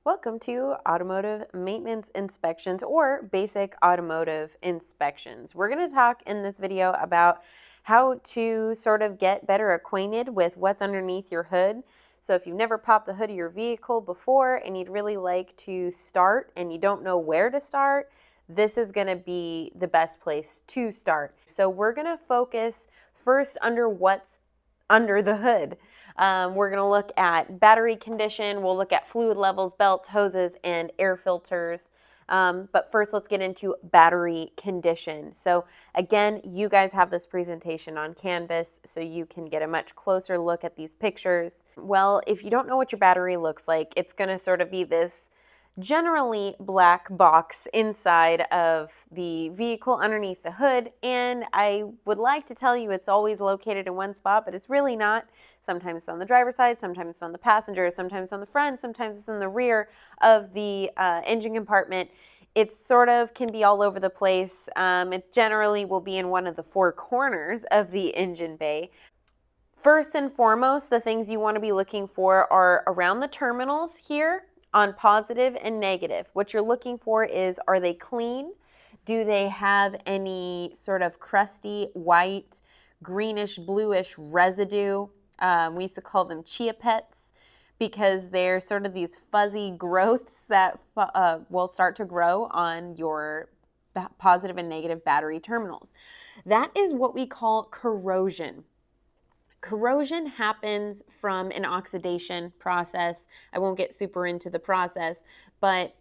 Welcome to Automotive Maintenance Inspections or Basic Automotive Inspections. We're going to talk in this video about how to sort of get better acquainted with what's underneath your hood. So if you've never popped the hood of your vehicle before and you'd really like to start and you don't know where to start, this is going to be the best place to start. So we're going to focus first under what's under the hood. We're going to look at battery condition, we'll look at fluid levels, belts, hoses, and air filters. But first, let's get into battery condition. So again, you guys have this presentation on Canvas, so you can get a much closer look at these pictures. Well, if you don't know what your battery looks like, it's going to sort of be this generally black box inside of the vehicle underneath the hood, and I would like to tell you it's always located in one spot, but it's really not. Sometimes it's on the driver's side, sometimes it's on the passenger, sometimes on the front, sometimes it's in the rear of the engine compartment. It sort of can be all over the place. It generally will be in one of the four corners of the engine bay. First and foremost, the things you want to be looking for are around the terminals here on positive and negative. What you're looking for is, are they clean? Do they have any sort of crusty, white, greenish, bluish residue? We used to call them chia pets because they're sort of these fuzzy growths that will start to grow on your positive and negative battery terminals. That is what we call corrosion. Corrosion happens from an oxidation process. I won't get super into the process, but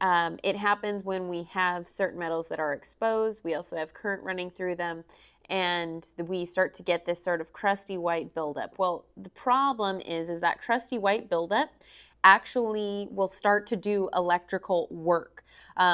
it happens when we have certain metals that are exposed. We also have current running through them, and we start to get this sort of crusty white buildup. Well, the problem is that crusty white buildup actually will start to do electrical work,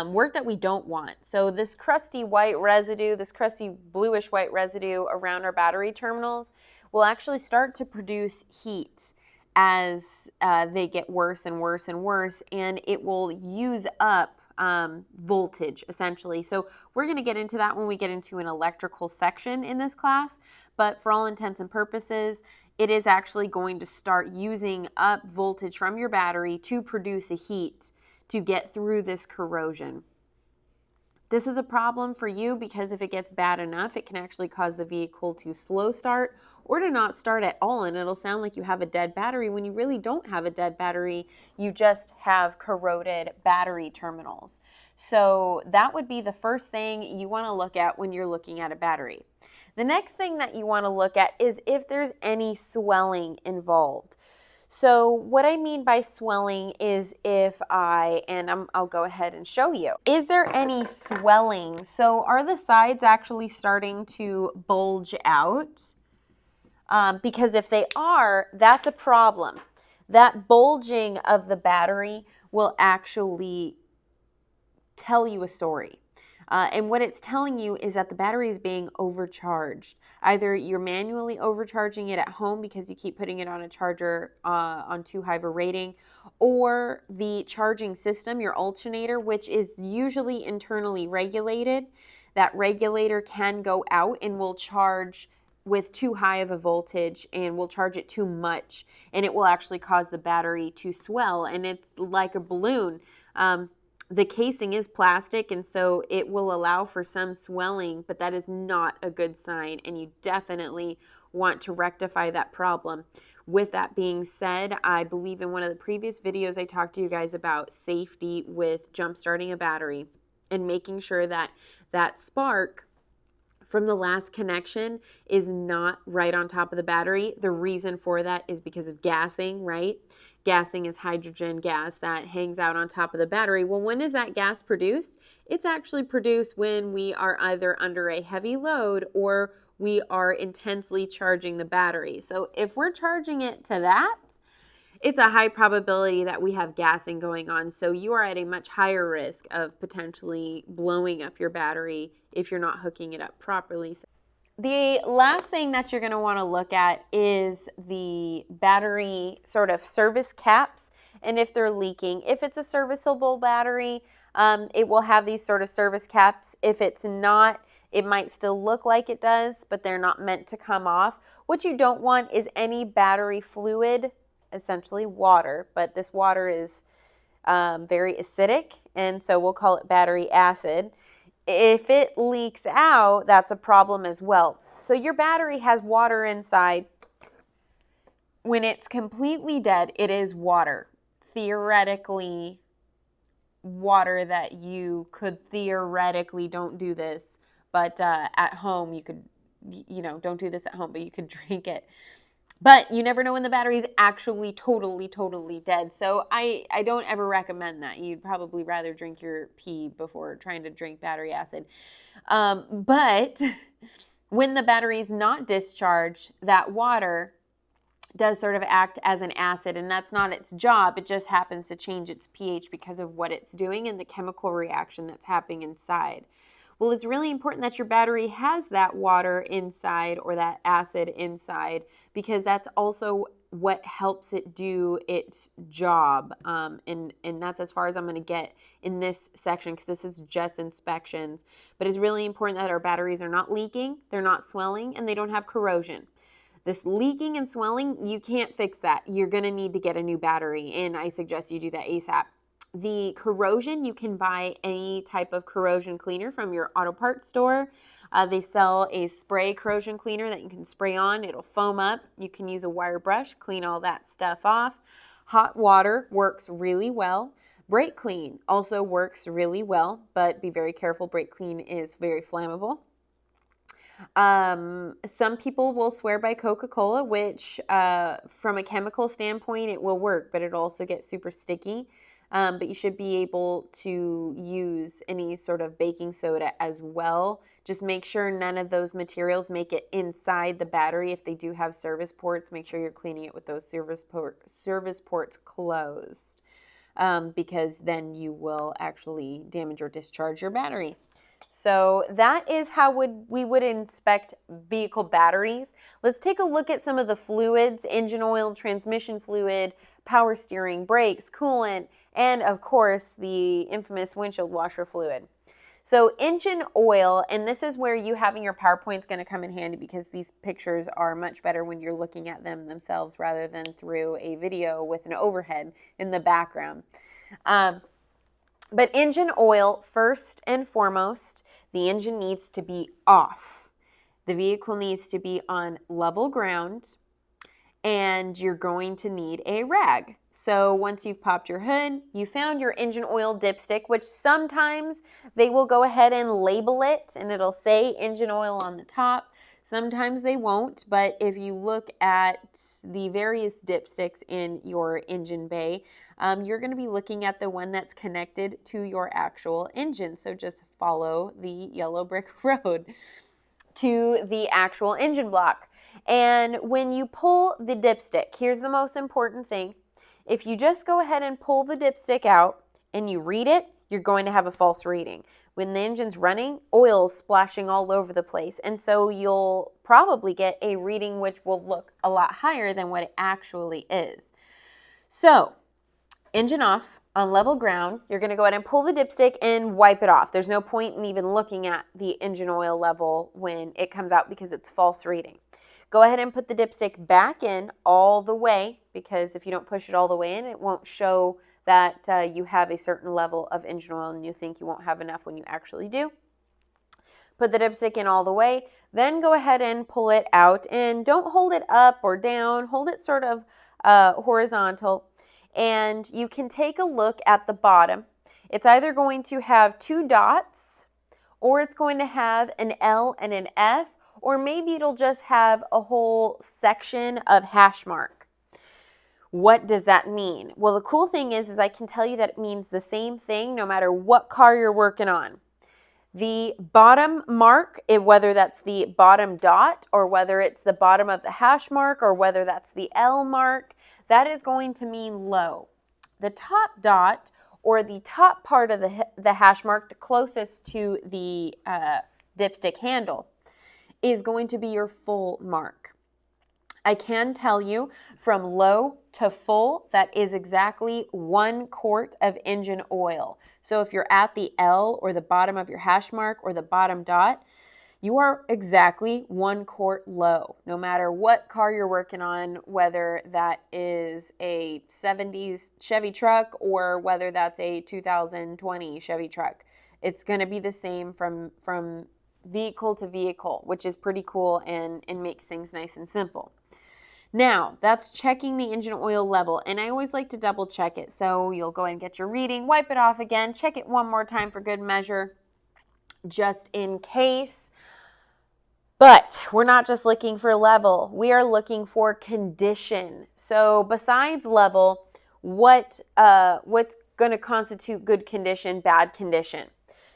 work that we don't want. So this crusty white residue, this crusty bluish white residue around our battery terminals will actually start to produce heat as they get worse and worse and worse, and it will use up voltage essentially. So we're going to get into that when we get into an electrical section in this class, but for all intents and purposes, it is actually going to start using up voltage from your battery to produce a heat to get through this corrosion. This is a problem for you because if it gets bad enough, it can actually cause the vehicle to slow start or to not start at all, and it'll sound like you have a dead battery when you really don't have a dead battery. You just have corroded battery terminals. So that would be the first thing you want to look at when you're looking at a battery. The next thing that you want to look at is if there's any swelling involved. So what I mean by swelling is I'll go ahead and show you. Is there any swelling? So are the sides actually starting to bulge out? Because if they are, that's a problem. That bulging of the battery will actually tell you a story. And what it's telling you is that the battery is being overcharged. Either you're manually overcharging it at home because you keep putting it on a charger on too high of a rating, or the charging system, your alternator, which is usually internally regulated, that regulator can go out and will charge with too high of a voltage and will charge it too much, and it will actually cause the battery to swell, and it's like a balloon. The casing is plastic, and so it will allow for some swelling, but that is not a good sign, and you definitely want to rectify that problem. With that being said, I believe in one of the previous videos I talked to you guys about safety with jump starting a battery and making sure that that spark from the last connection is not right on top of the battery. The reason for that is because of gassing, right? Gassing is hydrogen gas that hangs out on top of the battery. Well, when is that gas produced? It's actually produced when we are either under a heavy load or we are intensely charging the battery. So if we're charging it to that, it's a high probability that we have gassing going on. So you are at a much higher risk of potentially blowing up your battery if you're not hooking it up properly. The last thing that you're going to want to look at is the battery sort of service caps and if they're leaking. If it's a serviceable battery, it will have these sort of service caps. If it's not, it might still look like it does, but they're not meant to come off. What you don't want is any battery fluid, essentially water, but this water is very acidic, and so we'll call it battery acid. If it leaks out, that's a problem as well. So your battery has water inside. When it's completely dead, it is water. Theoretically, water that you could theoretically, don't do this, but at home you could, don't do this at home, but you could drink it. But you never know when the battery's actually totally dead. So I don't ever recommend that. You'd probably rather drink your pee before trying to drink battery acid. But when the battery's not discharged, that water does sort of act as an acid, and that's not its job. It just happens to change its pH because of what it's doing and the chemical reaction that's happening inside. Well, it's really important that your battery has that water inside or that acid inside, because that's also what helps it do its job. And that's as far as I'm going to get in this section, because this is just inspections. But it's really important that our batteries are not leaking, they're not swelling, and they don't have corrosion. This leaking and swelling, you can't fix that. You're going to need to get a new battery, and I suggest you do that ASAP. The corrosion, you can buy any type of corrosion cleaner from your auto parts store. They sell a spray corrosion cleaner that you can spray on. It'll foam up. You can use a wire brush, clean all that stuff off. Hot water works really well. Brake clean also works really well, but be very careful. Brake clean is very flammable. Some people will swear by Coca-Cola, which from a chemical standpoint, it will work, but it also gets super sticky. But you should be able to use any sort of baking soda as well. Just make sure none of those materials make it inside the battery. If they do have service ports, make sure you're cleaning it with those service ports closed, because then you will actually damage or discharge your battery. So that is how we would inspect vehicle batteries. Let's take a look at some of the fluids: engine oil, transmission fluid, power steering, brakes, coolant, and of course the infamous windshield washer fluid. So engine oil, and this is where you having your PowerPoint is going to come in handy, because these pictures are much better when you're looking at them themselves rather than through a video with an overhead in the background. But engine oil, first and foremost, the engine needs to be off. The vehicle needs to be on level ground, and you're going to need a rag. So once you've popped your hood, you found your engine oil dipstick, which sometimes they will go ahead and label it, and it'll say engine oil on the top. Sometimes they won't, but if you look at the various dipsticks in your engine bay, you're going to be looking at the one that's connected to your actual engine. So just follow the yellow brick road to the actual engine block. And when you pull the dipstick, here's the most important thing. If you just go ahead and pull the dipstick out and you read it, you're going to have a false reading. When the engine's running, oil's splashing all over the place. And so you'll probably get a reading which will look a lot higher than what it actually is. So, engine off, on level ground, you're going to go ahead and pull the dipstick and wipe it off. There's no point in even looking at the engine oil level when it comes out, because it's false reading. Go ahead and put the dipstick back in all the way, because if you don't push it all the way in, it won't show that you have a certain level of engine oil, and you think you won't have enough when you actually do. Put the dipstick in all the way, then go ahead and pull it out, and don't hold it up or down. Hold it sort of horizontal, and you can take a look at the bottom. It's either going to have 2 dots, or it's going to have an L and an F, or maybe it'll just have a whole section of hash mark. What does that mean? Well, the cool thing is I can tell you that it means the same thing no matter what car you're working on. The bottom mark, whether that's the bottom dot or whether it's the bottom of the hash mark or whether that's the L mark, that is going to mean low. The top dot, or the top part of the hash mark, the closest to the dipstick handle, is going to be your full mark. I can tell you from low to full, that is exactly 1 quart of engine oil. So if you're at the L or the bottom of your hash mark or the bottom dot, you are exactly 1 quart low, no matter what car you're working on, whether that is a 70s Chevy truck or whether that's a 2020 Chevy truck. It's going to be the same from vehicle to vehicle, which is pretty cool and makes things nice and simple. Now, that's checking the engine oil level, and I always like to double check it. So you'll go ahead and get your reading, wipe it off again, check it one more time for good measure, just in case. But we're not just looking for level, we are looking for condition. So besides level, what's going to constitute good condition, bad condition?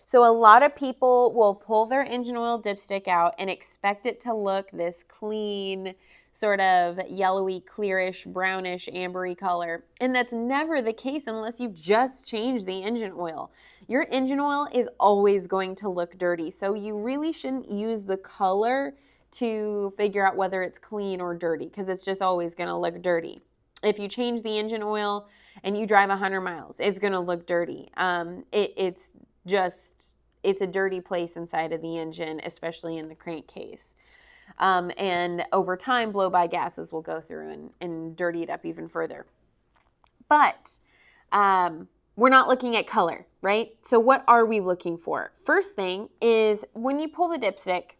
So a lot of people will pull their engine oil dipstick out and expect it to look this clean, sort of yellowy, clearish, brownish, ambery color. And that's never the case unless you just change the engine oil. Your engine oil is always going to look dirty. So you really shouldn't use the color to figure out whether it's clean or dirty, because it's just always going to look dirty. If you change the engine oil and you drive 100 miles, it's going to look dirty. It's a dirty place inside of the engine, especially in the crankcase. And over time, blow-by gases will go through and dirty it up even further. But we're not looking at color, right? So what are we looking for? First thing is when you pull the dipstick,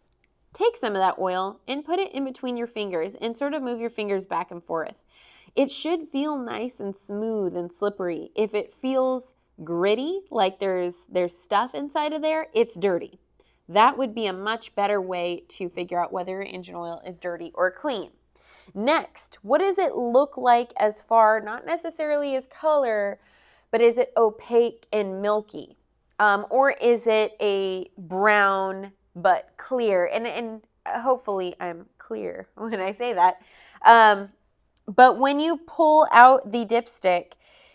take some of that oil and put it in between your fingers and sort of move your fingers back and forth. It should feel nice and smooth and slippery. If it feels gritty, like there's stuff inside of there, it's dirty. That would be a much better way to figure out whether your engine oil is dirty or clean. Next, what does it look like as far, not necessarily as color, but is it opaque and milky? Or is it a brown but clear? And hopefully I'm clear when I say that. But when you pull out the dipstick,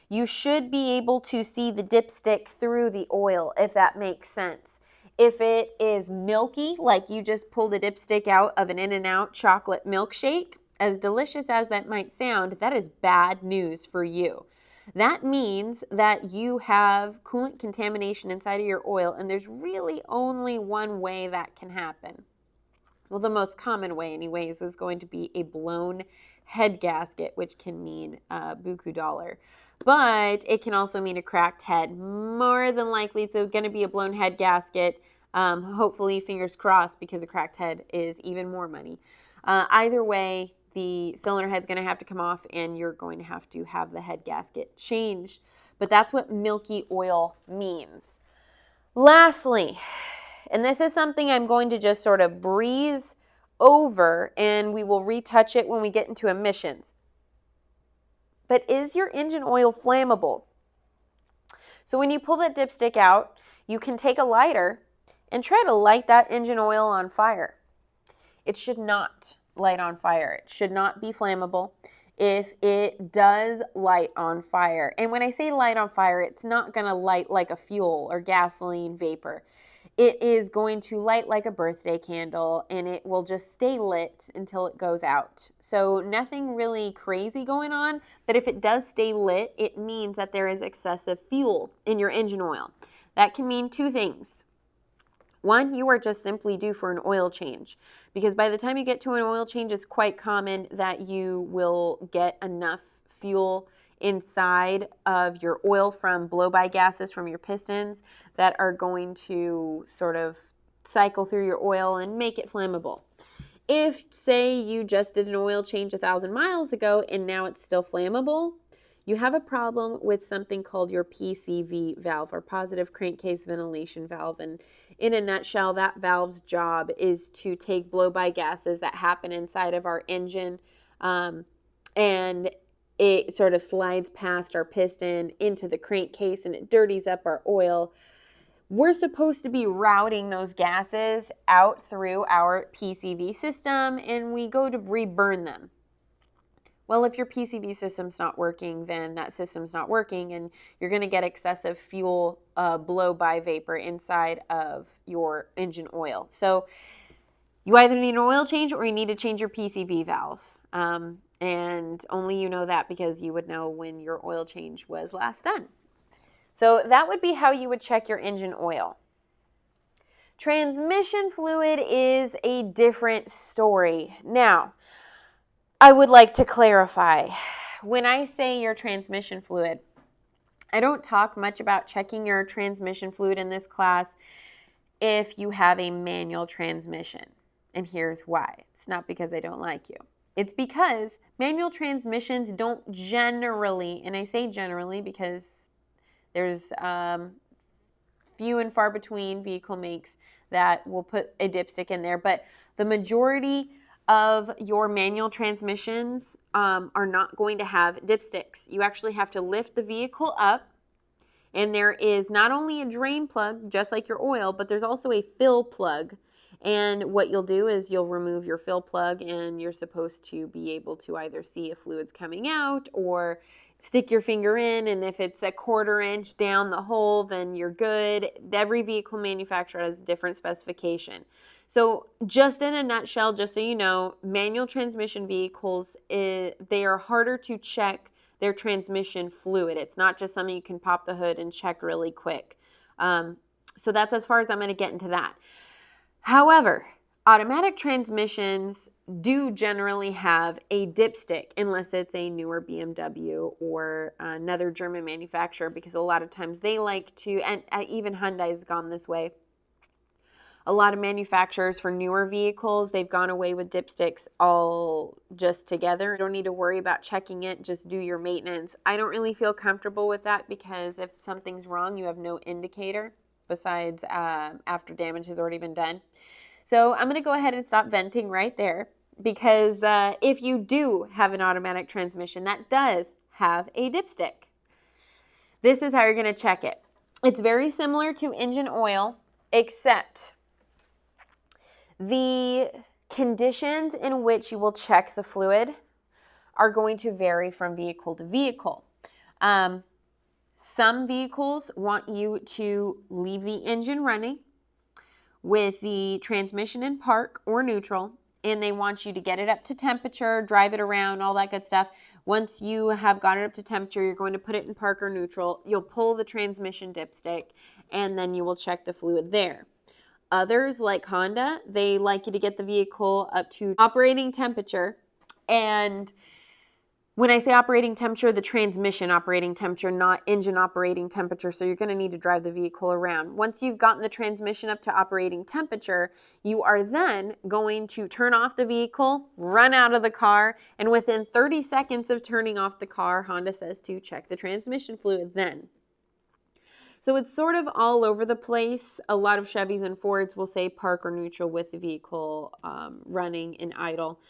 you should be able to see the dipstick through the oil, if that makes sense. If it is milky, like you just pulled a dipstick out of an In-N-Out chocolate milkshake, as delicious as that might sound, that is bad news for you. That means that you have coolant contamination inside of your oil, and there's really only one way that can happen. Well, the most common way anyways is going to be a blown head gasket, which can mean buku dollar. But it can also mean a cracked head. More than likely, it's going to be a blown head gasket. Hopefully, fingers crossed, because a cracked head is even more money. Either way, the cylinder head's going to have to come off, and you're going to have the head gasket changed. But that's what milky oil means. Lastly, and this is something I'm going to just sort of breeze over, and we will retouch it when we get into emissions. But is your engine oil flammable? So when you pull that dipstick out, you can take a lighter and try to light that engine oil on fire. It should not light on fire. It should not be flammable. If it does light on fire, and when I say light on fire, it's not going to light like a fuel or gasoline vapor. It is going to light like a birthday candle, and it will just stay lit until it goes out. So nothing really crazy going on, but if it does stay lit, it means that there is excessive fuel in your engine oil. That can mean two things. One, you are just simply due for an oil change, because by the time you get to an oil change, it's quite common that you will get enough fuel inside of your oil from blow-by gases from your pistons that are going to sort of cycle through your oil and make it flammable. If, say, you just did an oil change 1,000 miles ago and now it's still flammable, you have a problem with something called your PCV valve, or positive crankcase ventilation valve. And in a nutshell, that valve's job is to take blow-by gases that happen inside of our engine, and it sort of slides past our piston into the crankcase and it dirties up our oil. We're supposed to be routing those gases out through our PCV system, and we go to reburn them. Well, if your PCV system's not working, then that system's not working, and you're going to get excessive fuel blow-by vapor inside of your engine oil. So you either need an oil change or you need to change your PCV valve. And only you know that because you would know when your oil change was last done. So that would be how you would check your engine oil. Transmission fluid is a different story. Now, I would like to clarify. When I say your transmission fluid, I don't talk much about checking your transmission fluid in this class if you have a manual transmission. And here's why. It's not because I don't like you. It's because manual transmissions don't generally, and I say generally because there's few and far between vehicle makes that will put a dipstick in there, but the majority of your manual transmissions are not going to have dipsticks. You actually have to lift the vehicle up, and there is not only a drain plug, just like your oil, but there's also a fill plug. And what you'll do is you'll remove your fill plug, and you're supposed to be able to either see if fluid's coming out or stick your finger in, and if it's a 1/4 inch down the hole, then you're good. Every vehicle manufacturer has a different specification. So just in a nutshell, just so you know, manual transmission vehicles, they are harder to check their transmission fluid. It's not just something you can pop the hood and check really quick. So that's as far as I'm going to get into that. However, automatic transmissions do generally have a dipstick unless it's a newer BMW or another German manufacturer, because a lot of times they like to, and even Hyundai's gone this way. A lot of manufacturers for newer vehicles, they've gone away with dipsticks all just together. You don't need to worry about checking it, just do your maintenance. I don't really feel comfortable with that because if something's wrong, you have no indicator besides after damage has already been done. So I'm going to go ahead and stop venting right there, because if you do have an automatic transmission that does have a dipstick, this is how you're going to check it. It's very similar to engine oil, except the conditions in which you will check the fluid are going to vary from vehicle to vehicle. Some vehicles want you to leave the engine running with the transmission in park or neutral, and they want you to get it up to temperature, drive it around, all that good stuff. Once you have got it up to temperature, you're going to put it in park or neutral. You'll pull the transmission dipstick, and then you will check the fluid there. Others, like Honda, they like you to get the vehicle up to operating temperature. And when I say operating temperature, the transmission operating temperature, not engine operating temperature. So you're going to need to drive the vehicle around. Once you've gotten the transmission up to operating temperature, you are then going to turn off the vehicle, run out of the car, and within 30 seconds of turning off the car, Honda says to check the transmission fluid then. So it's sort of all over the place. A lot of Chevys and Fords will say park or neutral with the vehicle running in idle.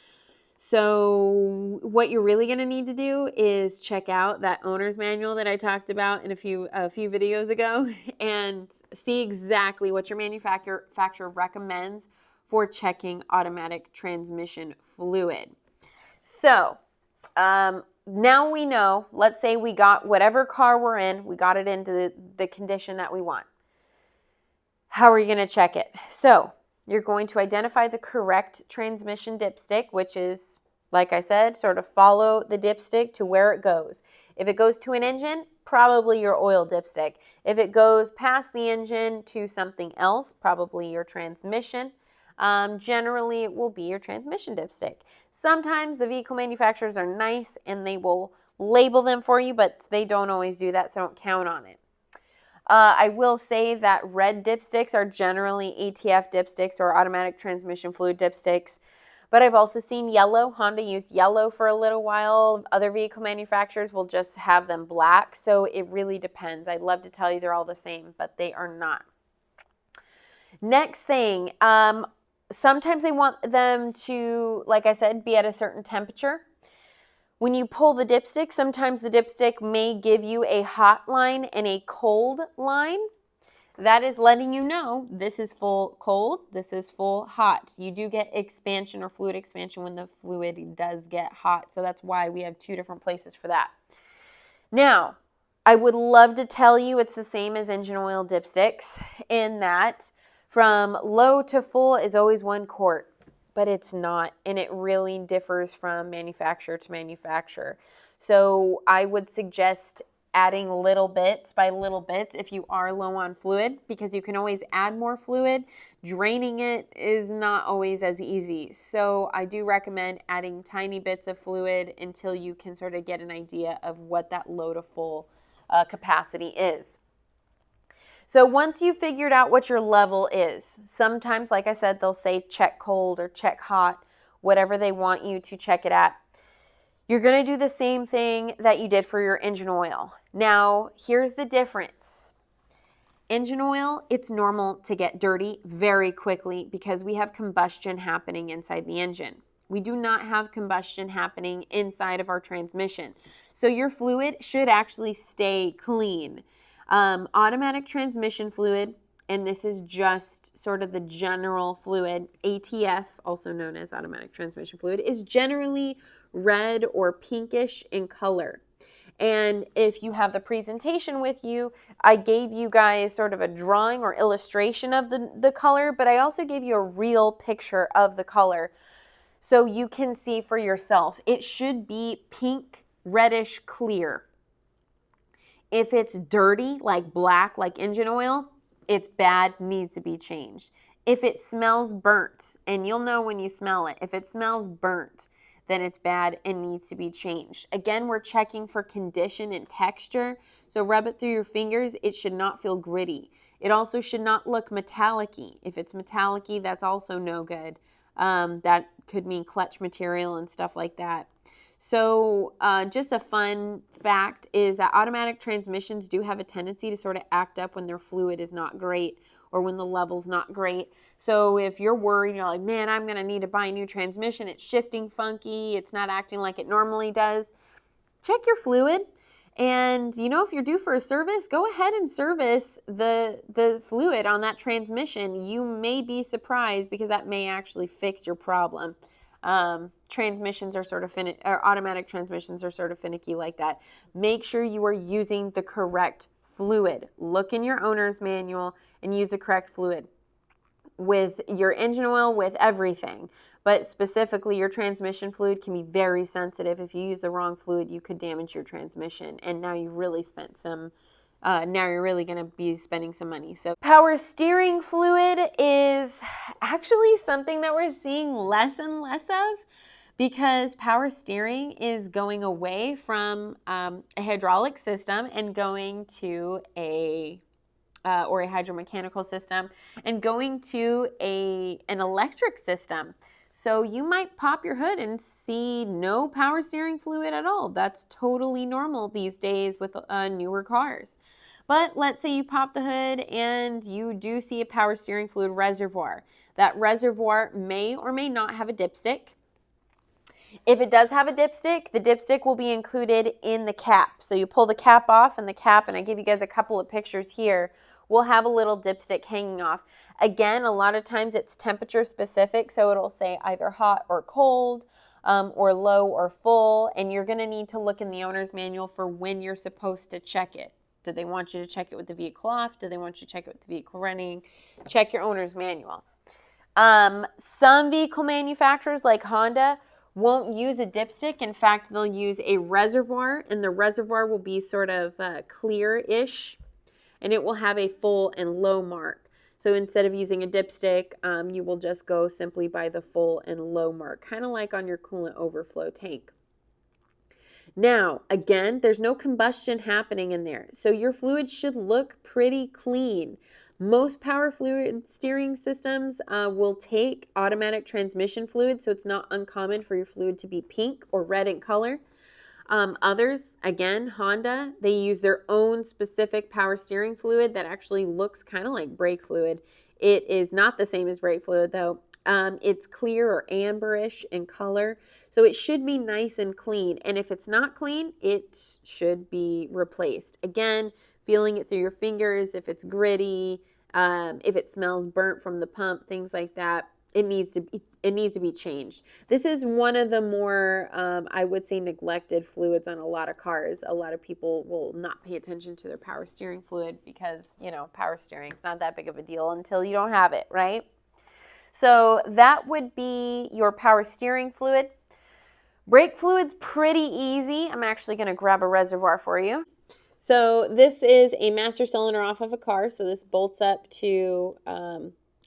So what you're really going to need to do is check out that owner's manual that I talked about in a few videos ago and see exactly what your manufacturer recommends for checking automatic transmission fluid. So now we know, let's say we got whatever car we're in, we got it into the condition that we want. How are you going to check it? So you're going to identify the correct transmission dipstick, which is, like I said, sort of follow the dipstick to where it goes. If it goes to an engine, probably your oil dipstick. If it goes past the engine to something else, probably your transmission. Generally, it will be your transmission dipstick. Sometimes the vehicle manufacturers are nice and they will label them for you, but they don't always do that, so don't count on it. I will say that red dipsticks are generally ATF dipsticks or automatic transmission fluid dipsticks, but I've also seen yellow. Honda used yellow for a little while. Other vehicle manufacturers will just have them black, so it really depends. I'd love to tell you they're all the same, but they are not. Next thing, sometimes they want them to, like I said, be at a certain temperature. When you pull the dipstick, sometimes the dipstick may give you a hot line and a cold line. That is letting you know this is full cold, this is full hot. You do get expansion or fluid expansion when the fluid does get hot. So that's why we have two different places for that. Now, I would love to tell you it's the same as engine oil dipsticks in that from low to full is always 1 quart. But it's not, and it really differs from manufacturer to manufacturer. So I would suggest adding little bits by little bits if you are low on fluid, because you can always add more fluid. Draining it is not always as easy. So I do recommend adding tiny bits of fluid until you can sort of get an idea of what that low to full capacity is. So once you figured out what your level is, sometimes, like I said, they'll say check cold or check hot, whatever they want you to check it at. You're going to do the same thing that you did for your engine oil. Now, here's the difference. Engine oil, it's normal to get dirty very quickly because we have combustion happening inside the engine. We do not have combustion happening inside of our transmission. So your fluid should actually stay clean. Automatic transmission fluid, and this is just sort of the general fluid, ATF, also known as automatic transmission fluid, is generally red or pinkish in color. And if you have the presentation with you, I gave you guys sort of a drawing or illustration of the color, but I also gave you a real picture of the color so you can see for yourself. It should be pink, reddish, clear. If it's dirty, like black, like engine oil, it's bad, needs to be changed. If it smells burnt, and you'll know when you smell it, if it smells burnt, then it's bad and needs to be changed. Again, we're checking for condition and texture, so rub it through your fingers. It should not feel gritty. It also should not look metallic-y. If it's metallic-y, that's also no good. That could mean clutch material and stuff like that. So just a fun fact is that automatic transmissions do have a tendency to sort of act up when their fluid is not great or when the level's not great. So if you're worried, you're like, man, I'm going to need to buy a new transmission. It's shifting funky. It's not acting like it normally does. Check your fluid. And, you know, if you're due for a service, go ahead and service the fluid on that transmission. You may be surprised because that may actually fix your problem. Transmissions are sort of or automatic transmissions are sort of finicky like that. Make sure you are using the correct fluid. Look in your owner's manual and use the correct fluid with your engine oil, with everything. But specifically, your transmission fluid can be very sensitive. If you use the wrong fluid, you could damage your transmission. And now you've really spent some, now you're really going to be spending some money. So power steering fluid is actually something that we're seeing less and less of because power steering is going away from a hydraulic system and going to or a hydromechanical system and going to an electric system. So you might pop your hood and see no power steering fluid at all. That's totally normal these days with newer cars. But let's say you pop the hood and you do see a power steering fluid reservoir. That reservoir may or may not have a dipstick. If it does have a dipstick, the dipstick will be included in the cap. So you pull the cap off, and the cap, and I give you guys a couple of pictures here, will have a little dipstick hanging off. Again, a lot of times it's temperature specific, so it'll say either hot or cold, or low or full, and you're going to need to look in the owner's manual for when you're supposed to check it. Do they want you to check it with the vehicle off? Do they want you to check it with the vehicle running? Check your owner's manual. Some vehicle manufacturers like Honda won't use a dipstick. In fact, they'll use a reservoir, and the reservoir will be sort of clear-ish, and it will have a full and low mark. So instead of using a dipstick, you will just go simply by the full and low mark, kind of like on your coolant overflow tank. Now, again, there's no combustion happening in there, so your fluid should look pretty clean. Most power fluid steering systems will take automatic transmission fluid, so it's not uncommon for your fluid to be pink or red in color. Others, again, Honda, they use their own specific power steering fluid that actually looks kind of like brake fluid. It is not the same as brake fluid, though. It's clear or amberish in color, so it should be nice and clean. And if it's not clean, it should be replaced. Again, feeling it through your fingers, if it's gritty, if it smells burnt from the pump, things like that, it needs to be changed. This is one of the more, I would say, neglected fluids on a lot of cars. A lot of people will not pay attention to their power steering fluid because, you know, power steering is not that big of a deal until you don't have it, right? So that would be your power steering fluid. Brake fluid's pretty easy. I'm actually going to grab a reservoir for you. So this is a master cylinder off of a car. So this bolts up to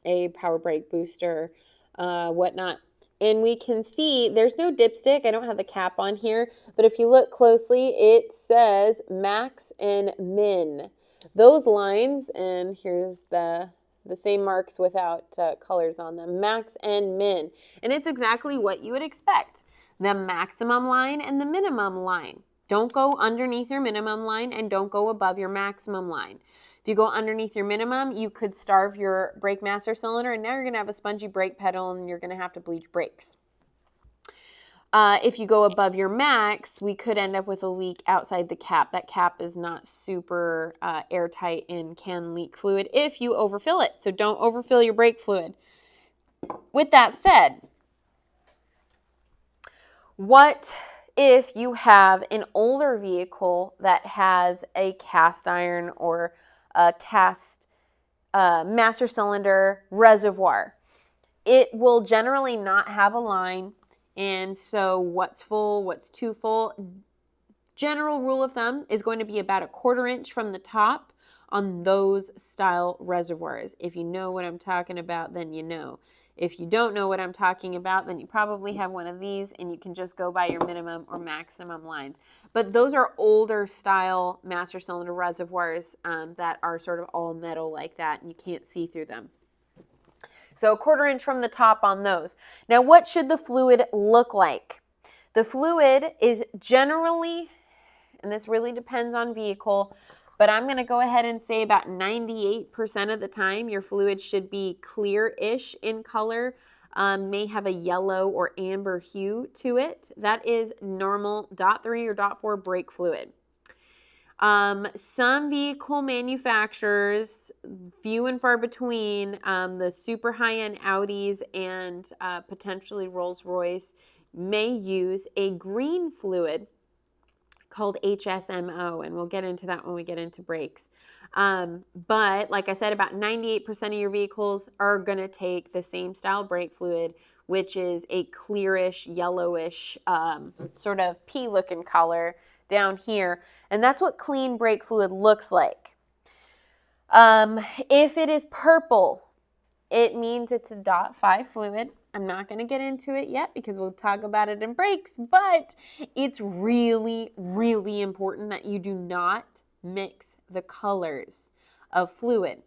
a power brake booster, whatnot. And we can see there's no dipstick. I don't have the cap on here, but if you look closely, it says max and min. Those lines, and here's the same marks without colors on them, max and min. And it's exactly what you would expect. The maximum line and the minimum line. Don't go underneath your minimum line and don't go above your maximum line. If you go underneath your minimum, you could starve your brake master cylinder, and now you're going to have a spongy brake pedal and you're going to have to bleach brakes. If you go above your max, we could end up with a leak outside the cap. That cap is not super airtight and can leak fluid if you overfill it. So don't overfill your brake fluid. With that said, what if you have an older vehicle that has a cast iron or a cast master cylinder reservoir? It will generally not have a line, and so what's full, what's too full, general rule of thumb is going to be about 1/4 inch from the top on those style reservoirs. If you know what I'm talking about, then you know. If you don't know what I'm talking about, then you probably have one of these and you can just go by your minimum or maximum lines. But those are older style master cylinder reservoirs that are sort of all metal like that and you can't see through them. So 1/4 inch from the top on those. Now, what should the fluid look like? The fluid is generally, and this really depends on vehicle, but I'm going to go ahead and say about 98% of the time your fluid should be clear-ish in color, may have a yellow or amber hue to it. That is normal .3 or .4 brake fluid. Some vehicle manufacturers, few and far between, the super high-end Audis and potentially Rolls-Royce may use a green fluid called HSMO, and we'll get into that when we get into brakes. But like I said, about 98% of your vehicles are going to take the same style brake fluid, which is a clearish, yellowish, sort of pea-looking color down here. And that's what clean brake fluid looks like. If it is purple, it means it's a .5 fluid. I'm not going to get into it yet because we'll talk about it in brakes, but it's really, really important that you do not mix the colors of fluid.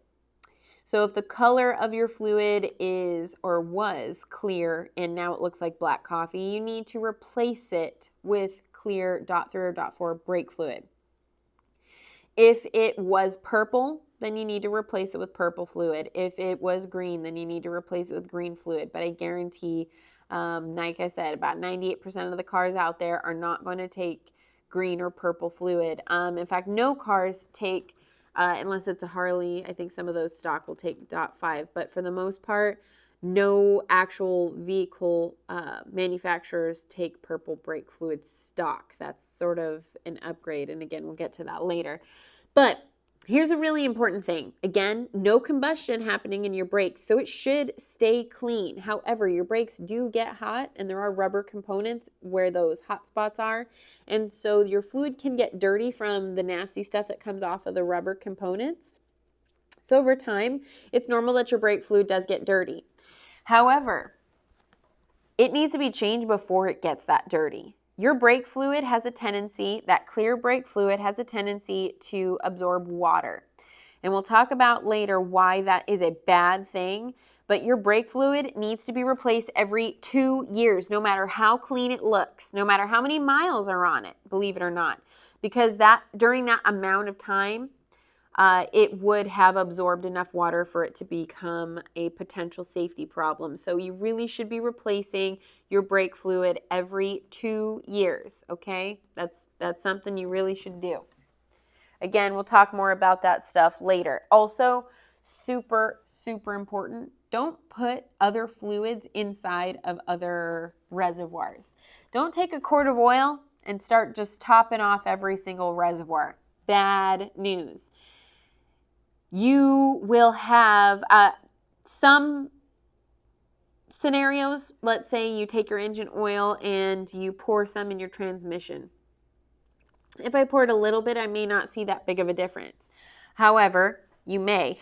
So if the color of your fluid is or was clear and now it looks like black coffee, you need to replace it with clear .3 or .4 brake fluid. If it was purple, then you need to replace it with purple fluid. If it was green, then you need to replace it with green fluid. But I guarantee, like I said, about 98% of the cars out there are not going to take green or purple fluid. In fact, no cars take, unless it's a Harley, I think some of those stock will take .5. But for the most part, no actual vehicle manufacturers take purple brake fluid stock. That's sort of an upgrade. And again, we'll get to that later. But here's a really important thing. Again, no combustion happening in your brakes, so it should stay clean. However, your brakes do get hot, and there are rubber components where those hot spots are. And so your fluid can get dirty from the nasty stuff that comes off of the rubber components. So over time, it's normal that your brake fluid does get dirty. However, it needs to be changed before it gets that dirty. Your brake fluid has a tendency, that clear brake fluid has a tendency to absorb water. And we'll talk about later why that is a bad thing. But your brake fluid needs to be replaced every 2 years, no matter how clean it looks, no matter how many miles are on it, believe it or not. Because during that amount of time, it would have absorbed enough water for it to become a potential safety problem. So you really should be replacing your brake fluid every 2 years, okay? That's something you really should do. Again, we'll talk more about that stuff later. Also, super, super important, don't put other fluids inside of other reservoirs. Don't take a quart of oil and start just topping off every single reservoir. Bad news. You will have some scenarios. Let's say you take your engine oil and you pour some in your transmission. If I poured a little bit, I may not see that big of a difference. However, you may,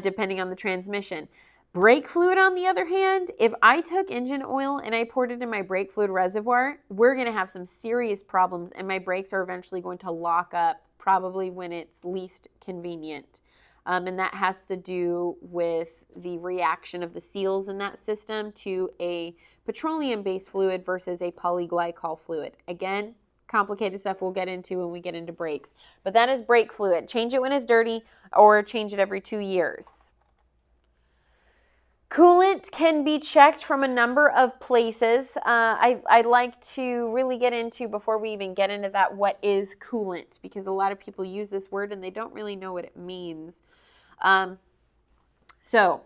depending on the transmission. Brake fluid, on the other hand, if I took engine oil and I poured it in my brake fluid reservoir, we're going to have some serious problems, and my brakes are eventually going to lock up, probably when it's least convenient. And that has to do with the reaction of the seals in that system to a petroleum-based fluid versus a polyglycol fluid. Again, complicated stuff we'll get into when we get into brakes. But that is brake fluid. Change it when it's dirty, or change it every 2 years. Coolant can be checked from a number of places. I'd like to really get into, before we even get into that, what is coolant, because a lot of people use this word and they don't really know what it means. So,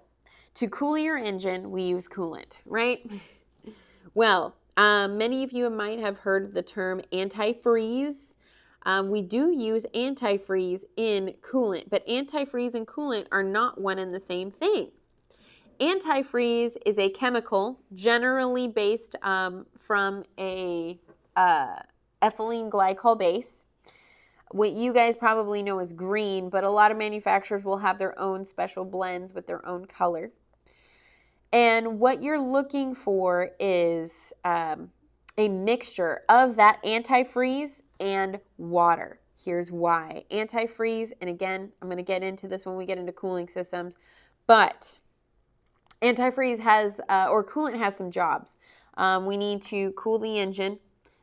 to cool your engine, we use coolant, right? Well, many of you might have heard the term antifreeze. We do use antifreeze in coolant, but antifreeze and coolant are not one and the same thing. Antifreeze is a chemical generally based from a ethylene glycol base. What you guys probably know as green, but a lot of manufacturers will have their own special blends with their own color. And what you're looking for is a mixture of that antifreeze and water. Here's why. Antifreeze, and again, I'm going to get into this when we get into cooling systems, but antifreeze has, or coolant has some jobs. We need to cool the engine,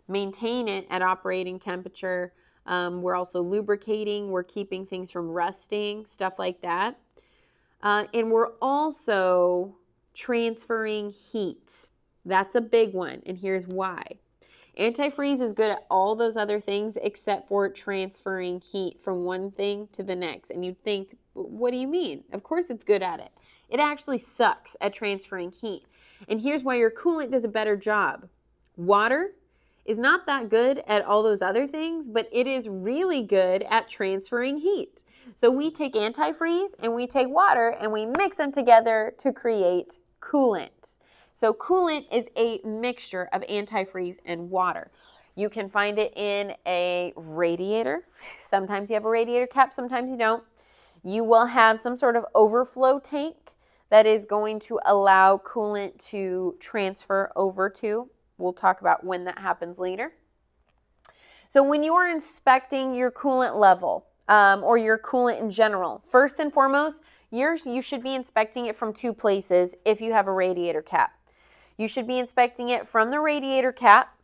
maintain it at operating temperature. We're also lubricating. We're keeping things from rusting, stuff like that. And we're also transferring heat. That's a big one, and here's why. Antifreeze is good at all those other things except for transferring heat from one thing to the next. And you'd think, what do you mean? Of course it's good at it. It actually sucks at transferring heat. And here's why your coolant does a better job. Water is not that good at all those other things, but it is really good at transferring heat. So we take antifreeze and we take water and we mix them together to create coolant. So coolant is a mixture of antifreeze and water. You can find it in a radiator. Sometimes you have a radiator cap, sometimes you don't. You will have some sort of overflow tank that is going to allow coolant to transfer over to. We'll talk about when that happens later. So when you are inspecting your coolant level, or your coolant in general, first and foremost, you should be inspecting it from 2 places if you have a radiator cap. You should be inspecting it from the radiator cap.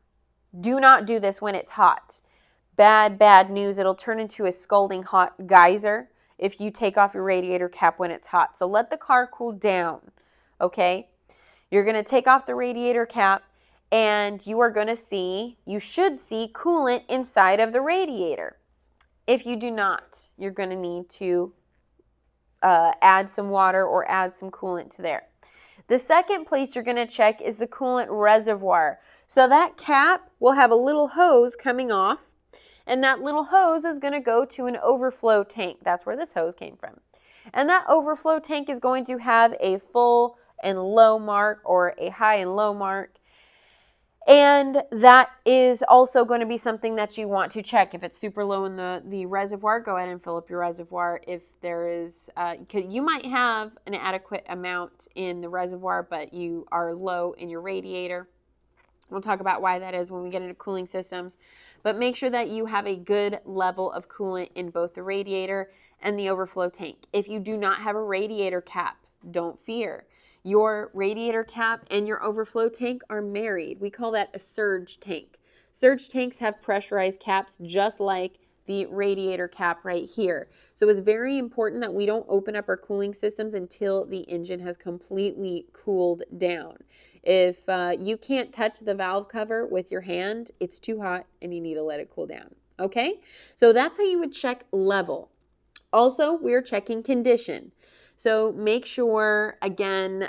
Do not do this when it's hot. Bad news. It'll turn into a scalding hot geyser if you take off your radiator cap when it's hot. So let the car cool down, okay? You're going to take off the radiator cap, and you should see coolant inside of the radiator. If you do not, you're going to need to add some water or add some coolant to there. The second place you're going to check is the coolant reservoir. So that cap will have a little hose coming off, and that little hose is going to go to an overflow tank. That's where this hose came from. And that overflow tank is going to have a full and low mark, or a high and low mark. And that is also going to be something that you want to check. If it's super low in the reservoir, go ahead and fill up your reservoir. If there is, you might have an adequate amount in the reservoir, but you are low in your radiator. We'll talk about why that is when we get into cooling systems. But make sure that you have a good level of coolant in both the radiator and the overflow tank. If you do not have a radiator cap, don't fear. Your radiator cap and your overflow tank are married. We call that a surge tank. Surge tanks have pressurized caps just like the radiator cap right here. So it's very important that we don't open up our cooling systems until the engine has completely cooled down. If you can't touch the valve cover with your hand, it's too hot and you need to let it cool down. Okay? So that's how you would check level. Also, we're checking condition. So make sure, again,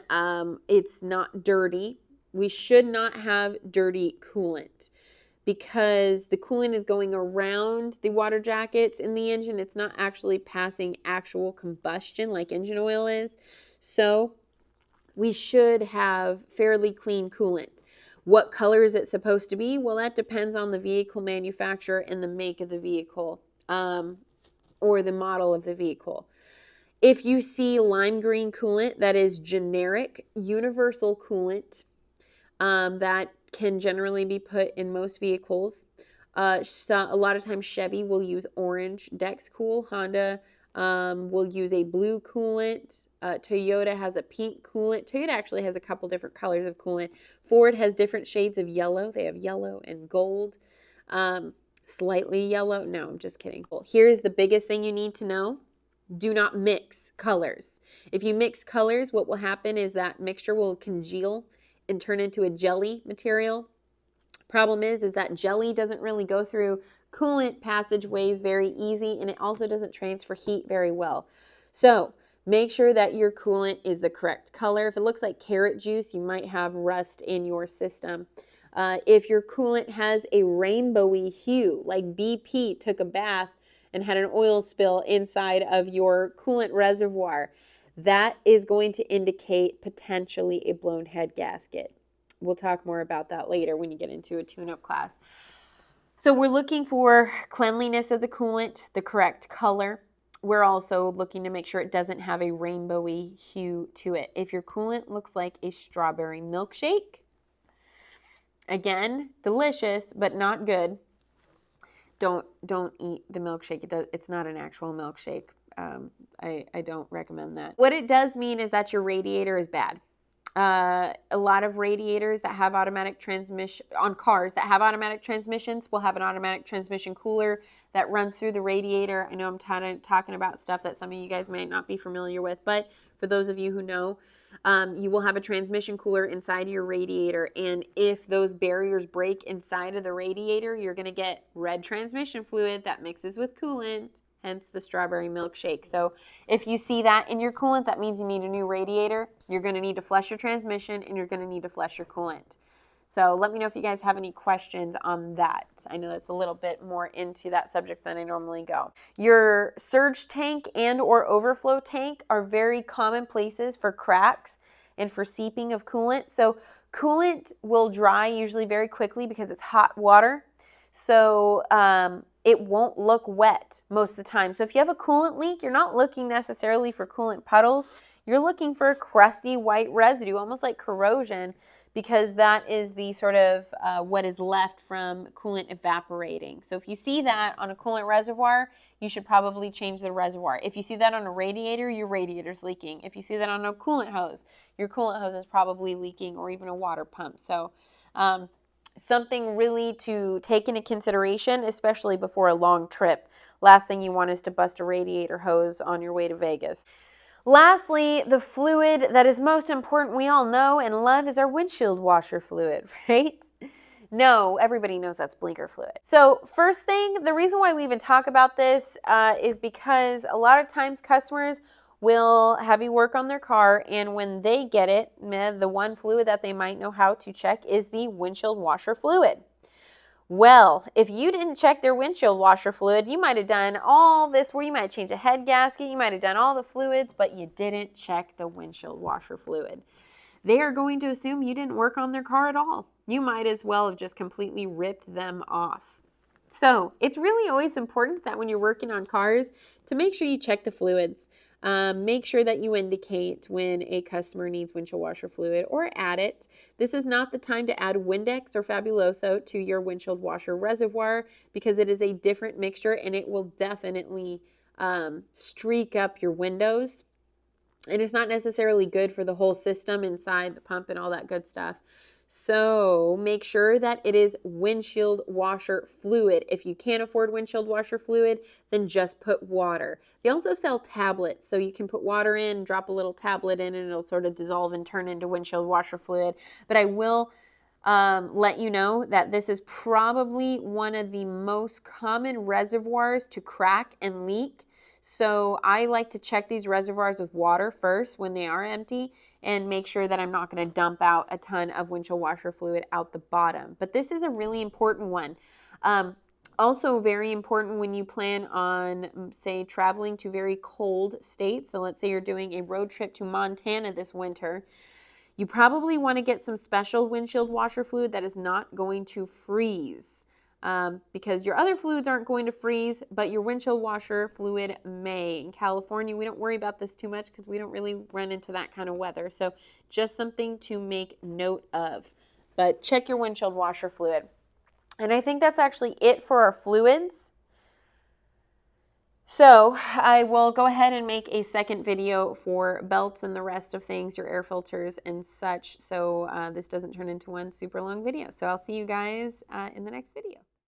it's not dirty. We should not have dirty coolant, because the coolant is going around the water jackets in the engine. It's not actually passing actual combustion like engine oil is. So we should have fairly clean coolant. What color is it supposed to be? Well, that depends on the vehicle manufacturer and the make of the vehicle, or the model of the vehicle. If you see lime green coolant, that is generic universal coolant, that can generally be put in most vehicles. So a lot of times Chevy will use orange Dex Cool. Honda will use a blue coolant. Toyota has a pink coolant. Toyota actually has a couple different colors of coolant. Ford has different shades of yellow. They have yellow and gold. Slightly yellow. No, I'm just kidding. Here's the biggest thing you need to know. Do not mix colors. If you mix colors, what will happen is that mixture will congeal and turn into a jelly material. Problem is that jelly doesn't really go through coolant passageways very easy, and it also doesn't transfer heat very well. So make sure that your coolant is the correct color. If it looks like carrot juice, you might have rust in your system. If your coolant has a rainbowy hue, like BP took a bath and had an oil spill inside of your coolant reservoir, that is going to indicate potentially a blown head gasket. We'll talk more about that later when you get into a tune-up class. So we're looking for cleanliness of the coolant, the correct color. We're also looking to make sure it doesn't have a rainbowy hue to it. If your coolant looks like a strawberry milkshake, again, delicious, but not good, don't eat the milkshake. It's not an actual milkshake. I don't recommend that. What it does mean is that your radiator is bad. A lot of radiators that have automatic transmission on cars that have automatic transmissions will have an automatic transmission cooler that runs through the radiator. I know I'm talking about stuff that some of you guys might not be familiar with, but for those of you who know, you will have a transmission cooler inside your radiator, and if those barriers break inside of the radiator, you're going to get red transmission fluid that mixes with coolant, hence the strawberry milkshake. So if you see that in your coolant, that means you need a new radiator. You're going to need to flush your transmission, and you're going to need to flush your coolant. So let me know if you guys have any questions on that. I know that's a little bit more into that subject than I normally go. Your surge tank and or overflow tank are very common places for cracks and for seeping of coolant. So coolant will dry usually very quickly because it's hot water. So it won't look wet most of the time. So if you have a coolant leak, you're not looking necessarily for coolant puddles. You're looking for crusty white residue, almost like corrosion, because that is the sort of what is left from coolant evaporating. So if you see that on a coolant reservoir, you should probably change the reservoir. If you see that on a radiator, your radiator's leaking. If you see that on a coolant hose, your coolant hose is probably leaking, or even a water pump. So something really to take into consideration, especially before a long trip. Last thing you want is to bust a radiator hose on your way to Vegas. Lastly, the fluid that is most important, we all know and love, is our windshield washer fluid, right? No, everybody knows that's blinker fluid. So first thing, the reason why we even talk about this is because a lot of times customers will have you work on their car, and when they get it, the one fluid that they might know how to check is the windshield washer fluid. Well, if you didn't check their windshield washer fluid, you might have done all this where you might change a head gasket, you might have done all the fluids, but you didn't check the windshield washer fluid. They are going to assume you didn't work on their car at all. You might as well have just completely ripped them off. So it's really always important that when you're working on cars to make sure you check the fluids. Make sure that you indicate when a customer needs windshield washer fluid or add it. This is not the time to add Windex or Fabuloso to your windshield washer reservoir because it is a different mixture and it will definitely streak up your windows. And it's not necessarily good for the whole system inside the pump and all that good stuff. So make sure that it is windshield washer fluid. If you can't afford windshield washer fluid, then just put water. They also sell tablets, so you can put water in, drop a little tablet in, and it'll sort of dissolve and turn into windshield washer fluid. But I will let you know that this is probably one of the most common reservoirs to crack and leak. So I like to check these reservoirs with water first when they are empty and make sure that I'm not going to dump out a ton of windshield washer fluid out the bottom. But this is a really important one. Also very important when you plan on, say, traveling to very cold states. So let's say you're doing a road trip to Montana this winter. You probably want to get some special windshield washer fluid that is not going to freeze, because your other fluids aren't going to freeze, but your windshield washer fluid may. In California, we don't worry about this too much because we don't really run into that kind of weather. So just something to make note of. But check your windshield washer fluid. And I think that's actually it for our fluids. So I will go ahead and make a second video for belts and the rest of things, your air filters and such, so this doesn't turn into one super long video. So I'll see you guys in the next video.